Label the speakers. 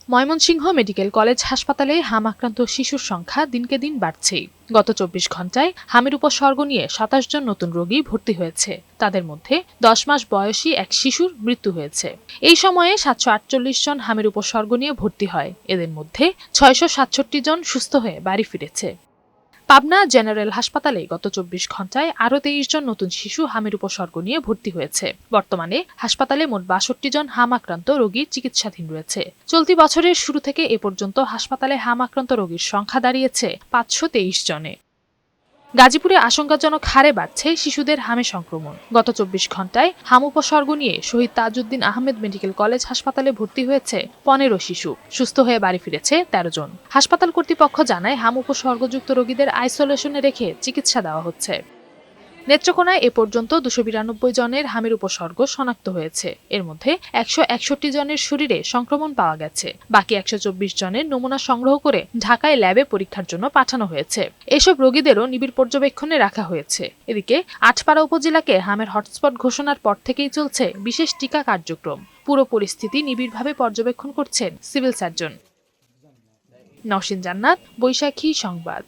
Speaker 1: Mymensingh medical college হাসপাতালে হাম আক্রান্ত শিশুর সংখ্যা দিনকে দিন বাড়ছেই। গত ২৪ ঘন্টায় হামের উপসর্গ নিয়ে ২৭ জন নতুন রোগী ভর্তি হয়েছে। তাদের মধ্যে ১০ মাস বয়সী এক শিশুর মৃত্যু হয়েছে। এই সময়ে ৭৪৮ জন হামের উপসর্গ নিয়ে ভর্তি হয়। এদের মধ্যে ৬৬৭ জন সুস্থ হয়ে বাড়ি ফিরেছে। পাবনা জেনারেল হাসপাতালে গত ২৪ ঘন্টায় আরও ২৩ জন নতুন শিশু হামের উপসর্গ নিয়ে ভর্তি হয়েছে। বর্তমানে হাসপাতালে মোট ৬২ জন হাম আক্রান্ত রোগী চিকিৎসাধীন রয়েছে। চলতি বছরের শুরু থেকে এ পর্যন্ত হাসপাতালে হাম আক্রান্ত রোগীর সংখ্যা দাঁড়িয়েছে ৫২৩ জনে। গাজীপুরে আশঙ্কাজনক হারে বাড়ছে শিশুদের হামে সংক্রমণ। গত ২৪ ঘন্টায় হাম উপসর্গ নিয়ে শহীদ তাজউদ্দিন আহমেদ মেডিকেল কলেজ হাসপাতালে ভর্তি হয়েছে ১৫ শিশু। সুস্থ হয়ে বাড়ি ফিরেছে ১৩ জন। হাসপাতাল কর্তৃপক্ষ জানায়, হাম উপসর্গযুক্ত রোগীদের আইসোলেশনে রেখে চিকিৎসা দেওয়া হচ্ছে। নেত্রকোনায় এ পর্যন্ত ২৯২ জনের হামের উপসর্গ শনাক্ত হয়েছে। এর মধ্যে ১৬১ জনের শরীরে সংক্রমণ পাওয়া গেছে। বাকি ১২৪ জনের নমুনা সংগ্রহ করে ঢাকায় ল্যাবে পরীক্ষার জন্য পাঠানো হয়েছে। এসব রোগীদেরও নিবিড় পর্যবেক্ষণে রাখা হয়েছে। এদিকে আটপাড়া উপজেলাকে হামের হটস্পট ঘোষণার পর থেকেই চলছে বিশেষ টিকা কার্যক্রম। পুরো পরিস্থিতি নিবিড়ভাবে পর্যবেক্ষণ করছেন সিভিল সার্জন। নওশীন জান্নাত, বৈশাখী সংবাদ।